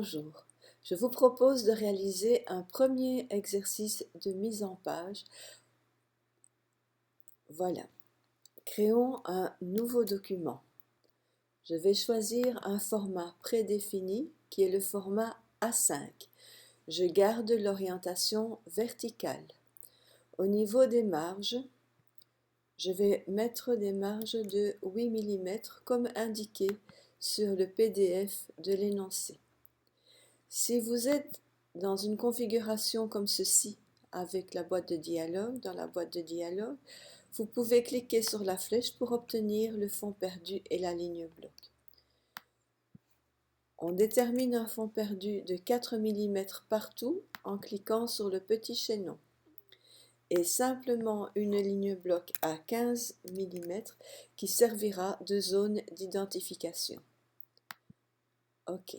Bonjour, je vous propose de réaliser un premier exercice de mise en page. Voilà, créons un nouveau document. Je vais choisir un format prédéfini qui est le format A5. Je garde l'orientation verticale. Au niveau des marges, je vais mettre des marges de 8 mm comme indiqué sur le PDF de l'énoncé. Si vous êtes dans une configuration comme ceci, avec la boîte de dialogue, dans la boîte de dialogue, vous pouvez cliquer sur la flèche pour obtenir le fond perdu et la ligne bloc. On détermine un fond perdu de 4 mm partout en cliquant sur le petit chaînon et simplement une ligne bloc à 15 mm qui servira de zone d'identification. OK.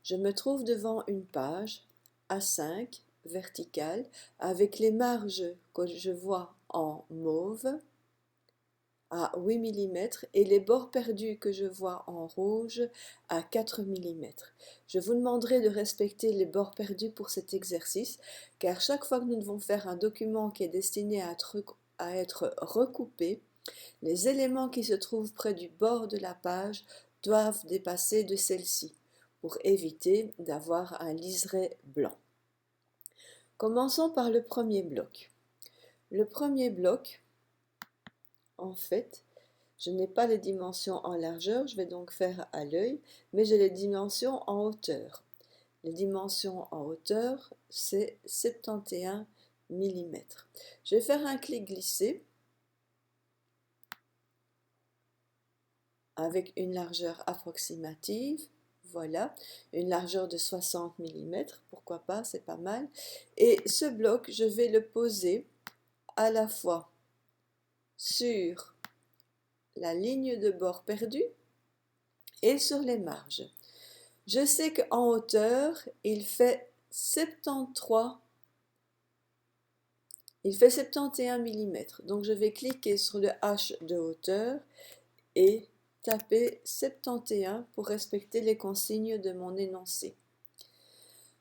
Je me trouve devant une page A5 verticale avec les marges que je vois en mauve à 8 mm et les bords perdus que je vois en rouge à 4 mm. Je vous demanderai de respecter les bords perdus pour cet exercice car chaque fois que nous devons faire un document qui est destiné à être recoupé, les éléments qui se trouvent près du bord de la page doivent dépasser de celle-ci pour éviter d'avoir un liseré blanc. Commençons par le premier bloc. Le premier bloc, en fait, je n'ai pas les dimensions en largeur, je vais donc faire à l'œil, mais j'ai les dimensions en hauteur. Les dimensions en hauteur, c'est 71 mm. Je vais faire un clic glissé avec une largeur approximative. Voilà, une largeur de 60 mm, pourquoi pas, c'est pas mal. Et ce bloc, je vais le poser à la fois sur la ligne de bord perdue et sur les marges. Je sais qu'en hauteur, il fait 71 mm. Donc je vais cliquer sur le H de hauteur et taper 71 pour respecter les consignes de mon énoncé.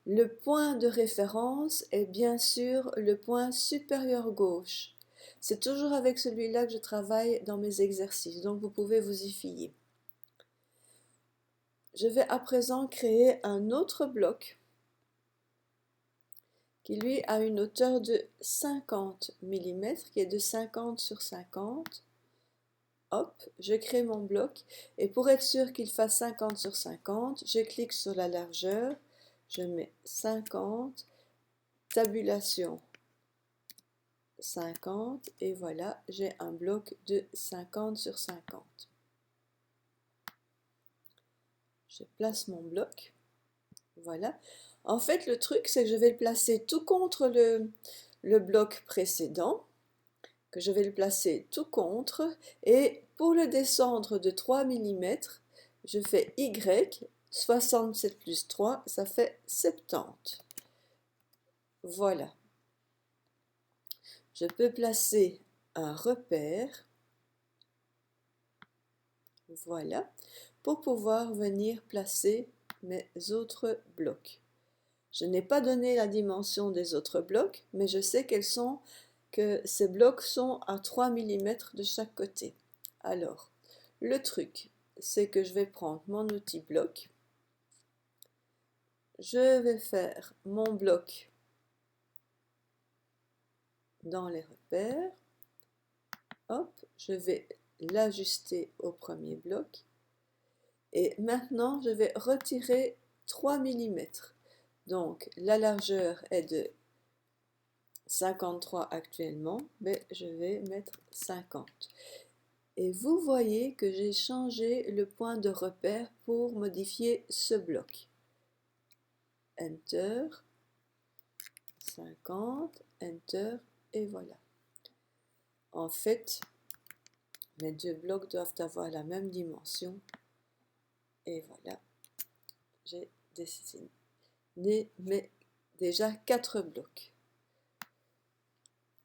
Le point de référence est bien sûr le point supérieur gauche. C'est toujours avec celui-là que je travaille dans mes exercices, donc vous pouvez vous y fier. Je vais à présent créer un autre bloc qui lui a une hauteur de 50 mm, qui est de 50 sur 50. Hop, je crée mon bloc et pour être sûr qu'il fasse 50 sur 50, je clique sur la largeur, je mets 50, tabulation 50 et voilà, j'ai un bloc de 50 sur 50. Je place mon bloc, voilà. En fait, le truc, c'est que je vais le placer tout contre le bloc précédent, que je vais le placer tout contre, et pour le descendre de 3 mm, je fais Y, 67 plus 3, ça fait 70. Voilà. Je peux placer un repère, voilà, pour pouvoir venir placer mes autres blocs. Je n'ai pas donné la dimension des autres blocs, mais je sais que ces blocs sont à 3 mm de chaque côté. Alors, le truc, c'est que je vais prendre mon outil bloc, je vais faire mon bloc dans les repères, hop, je vais l'ajuster au premier bloc, et maintenant je vais retirer 3 mm. Donc la largeur est de 53 actuellement, mais je vais mettre 50. Et vous voyez que j'ai changé le point de repère pour modifier ce bloc. Enter, 50, Enter, et voilà. En fait, mes deux blocs doivent avoir la même dimension. Et voilà, j'ai dessiné déjà 4 blocs.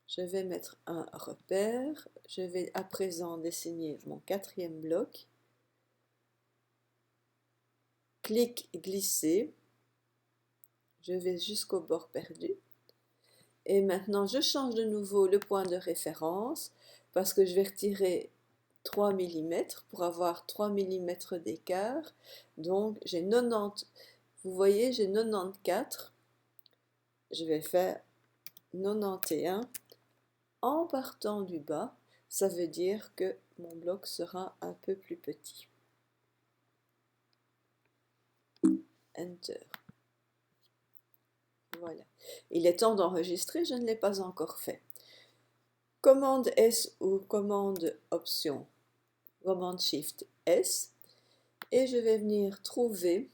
Je vais mettre un repère. Je vais à présent dessiner mon quatrième bloc. Clic glisser. Je vais jusqu'au bord perdu. Et maintenant, je change de nouveau le point de référence parce que je vais retirer 3 mm pour avoir 3 mm d'écart. Donc, j'ai 90, vous voyez, j'ai 94. Je vais faire 91 en partant du bas. Ça veut dire que mon bloc sera un peu plus petit. Enter. Voilà. Il est temps d'enregistrer, je ne l'ai pas encore fait. Commande S ou commande Option, commande Shift S, et je vais venir trouver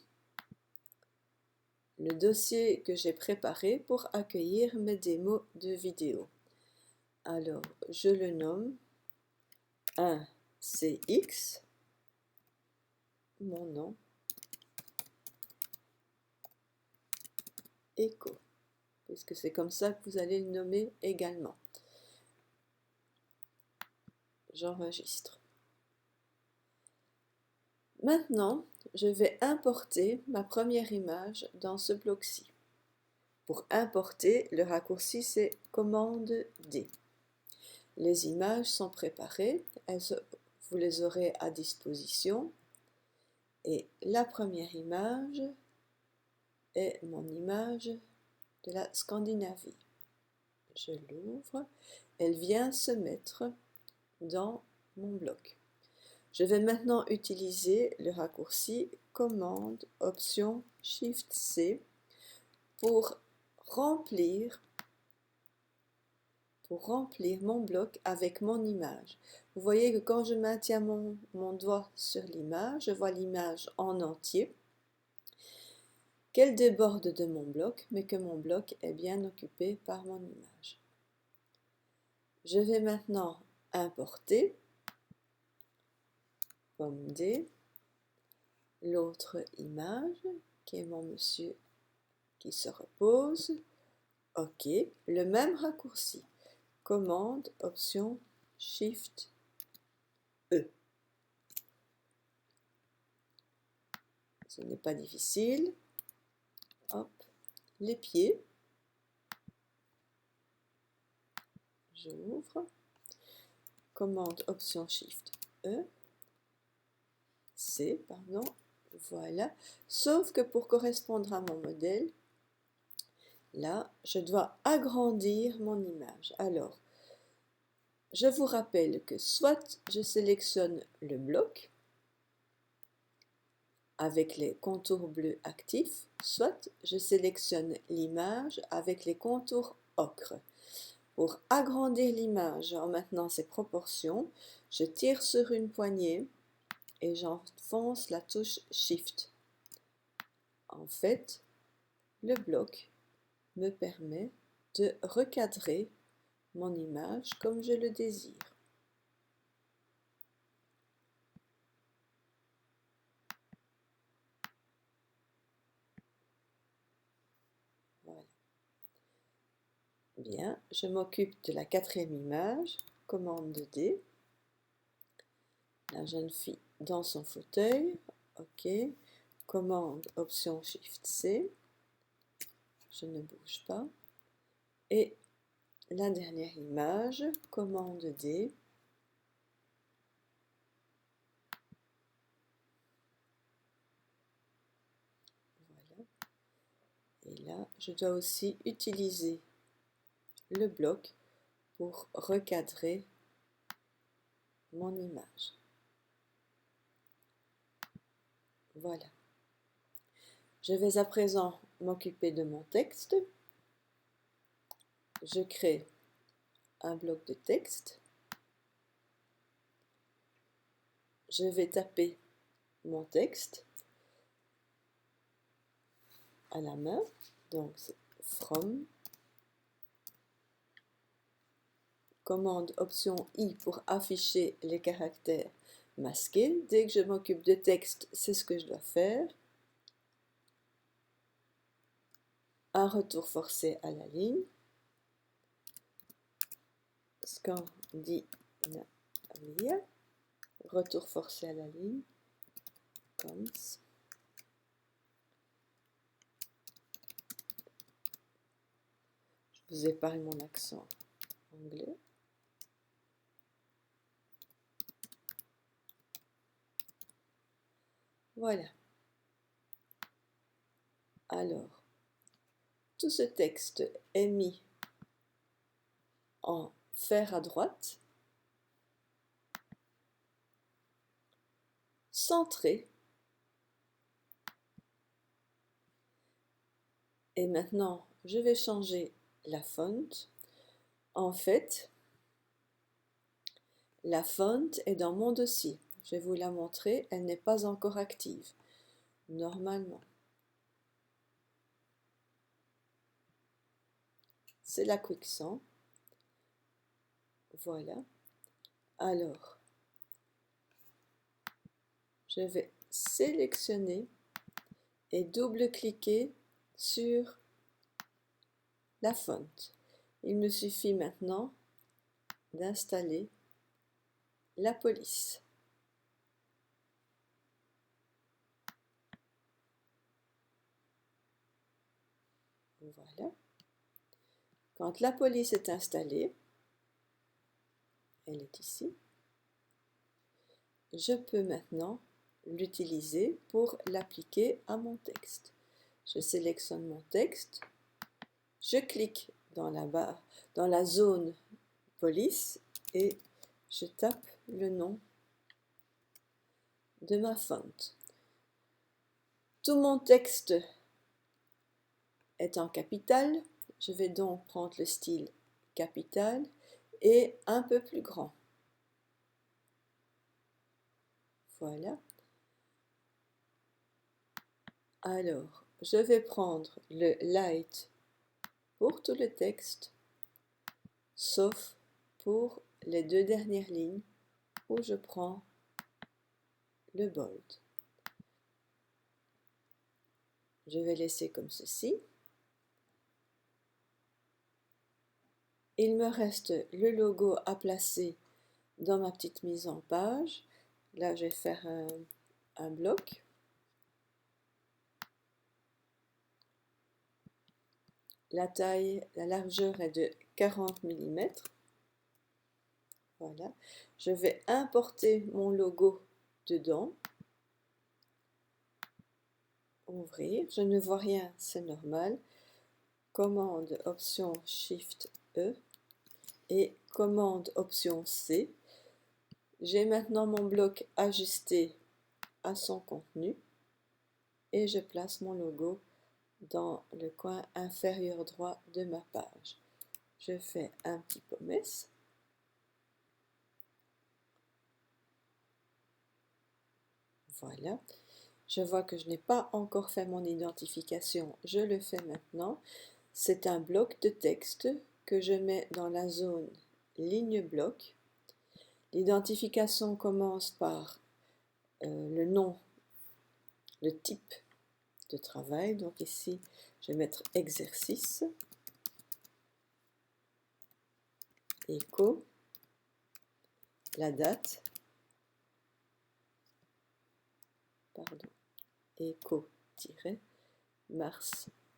le dossier que j'ai préparé pour accueillir mes démos de vidéo. Alors, je le nomme 1CX, mon nom, Echo, puisque c'est comme ça que vous allez le nommer également. J'enregistre. Maintenant, je vais importer ma première image dans ce bloc-ci. Pour importer, le raccourci c'est commande D. Les images sont préparées, vous les aurez à disposition. Et la première image est mon image de la Scandinavie. Je l'ouvre, elle vient se mettre dans mon bloc. Je vais maintenant utiliser le raccourci commande option Shift C pour remplir mon bloc avec mon image. Vous voyez que quand je maintiens mon doigt sur l'image, je vois l'image en entier, qu'elle déborde de mon bloc, mais que mon bloc est bien occupé par mon image. Je vais maintenant importer, comme D, l'autre image, qui est mon monsieur qui se repose. OK, le même raccourci. Commande, option, Shift, E. Ce n'est pas difficile. Hop, les pieds. J'ouvre. Commande, option, Shift, E. C, pardon. Voilà. Sauf que pour correspondre à mon modèle, là, je dois agrandir mon image. Alors, je vous rappelle que soit je sélectionne le bloc avec les contours bleus actifs, soit je sélectionne l'image avec les contours ocre. Pour agrandir l'image en maintenant ses proportions, je tire sur une poignée et j'enfonce la touche Shift. En fait, le bloc me permet de recadrer mon image comme je le désire. Voilà. Bien, je m'occupe de la quatrième image, commande D. La jeune fille dans son fauteuil, OK. Commande, option Shift C. Je ne bouge pas. Et la dernière image, commande D. Voilà. Et là, je dois aussi utiliser le bloc pour recadrer mon image. Voilà. Je vais à présent m'occuper de mon texte. Je crée un bloc de texte. Je vais taper mon texte à la main. Donc c'est from. Commande option I pour afficher les caractères masqués. Dès que je m'occupe de texte, c'est ce que je dois faire. Un retour forcé à la ligne. Scandinavia. Retour forcé à la ligne. Comme ça. vous épargne mon accent anglais. Voilà. Alors, tout ce texte est mis en fer à droite, centré. Et maintenant, je vais changer la font. En fait, la font est dans mon dossier. Je vais vous la montrer, elle n'est pas encore active, normalement. C'est la Quicksand. Voilà. Alors, je vais sélectionner et double-cliquer sur la font. Il me suffit maintenant d'installer la police. Voilà. Quand la police est installée, elle est ici, je peux maintenant l'utiliser pour l'appliquer à mon texte. Je sélectionne mon texte, je clique dans la barre, dans la zone police et je tape le nom de ma font. Tout mon texte est en capital. Je vais donc prendre le style capital et un peu plus grand. Voilà. Alors, je vais prendre le light pour tout le texte, sauf pour les deux dernières lignes où je prends le bold. Je vais laisser comme ceci. Il me reste le logo à placer dans ma petite mise en page. Là, je vais faire un bloc. La taille, la largeur est de 40 mm. Voilà. Je vais importer mon logo dedans. Ouvrir. Je ne vois rien, c'est normal. Commande option Shift E et commande option C. J'ai maintenant mon bloc ajusté à son contenu et je place mon logo dans le coin inférieur droit de ma page. Je fais un petit pommes. Voilà. Je vois que je n'ai pas encore fait mon identification. Je le fais maintenant. C'est un bloc de texte que je mets dans la zone ligne bloc. L'identification commence par le nom, le type de travail. Donc ici, je vais mettre exercice, éco, la date, pardon, éco-mars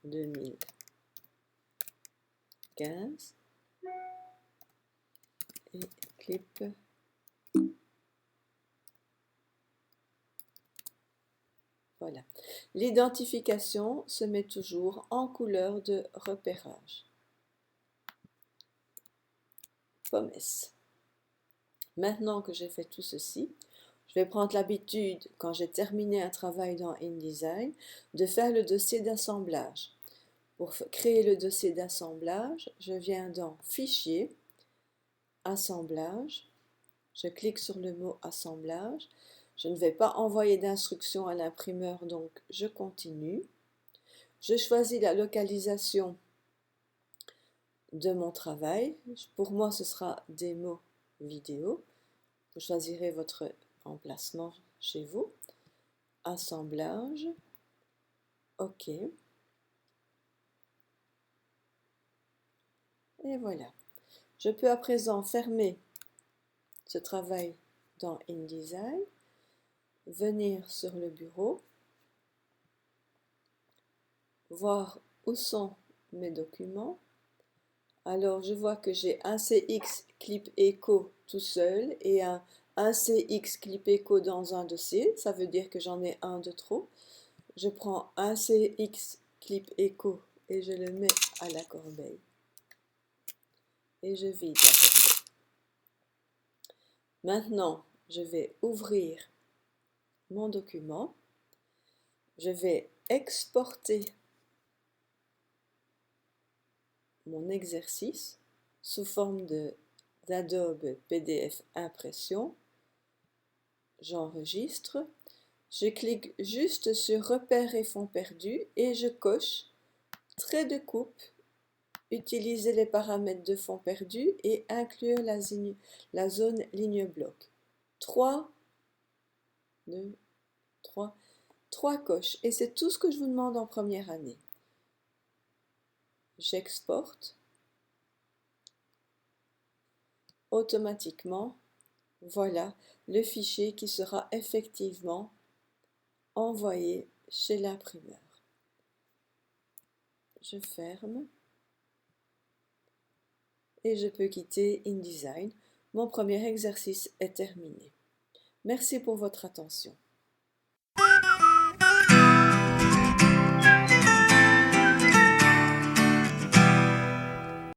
2015 et clip. Voilà. L'identification se met toujours en couleur de repérage. Pommes. Maintenant que j'ai fait tout ceci, je vais prendre l'habitude, quand j'ai terminé un travail dans InDesign, de faire le dossier d'assemblage. Pour créer le dossier d'assemblage, je viens dans Fichier, Assemblage. Je clique sur le mot Assemblage. Je ne vais pas envoyer d'instructions à l'imprimeur, donc je continue. Je choisis la localisation de mon travail. Pour moi, ce sera démo vidéo. Vous choisirez votre emplacement chez vous. Assemblage. OK. Et voilà. Je peux à présent fermer ce travail dans InDesign, venir sur le bureau, voir où sont mes documents, Alors je vois que j'ai un CX Clip Echo tout seul et un CX Clip Echo dans un dossier. Ça veut dire que j'en ai un de trop. Je prends un CX Clip Echo et je le mets à la corbeille. Et je vide la corbeille. Maintenant, je vais ouvrir mon document. Je vais exporter mon exercice sous forme d'Adobe PDF Impression. J'enregistre. Je clique juste sur Repères et fonds perdus et je coche Trait de coupe, utiliser les paramètres de fonds perdus et inclure la zone ligne bloc. 3 coches. Et c'est tout ce que je vous demande en première année. J'exporte. Automatiquement, voilà le fichier qui sera effectivement envoyé chez l'imprimeur. Je ferme et je peux quitter InDesign. Mon premier exercice est terminé. Merci pour votre attention.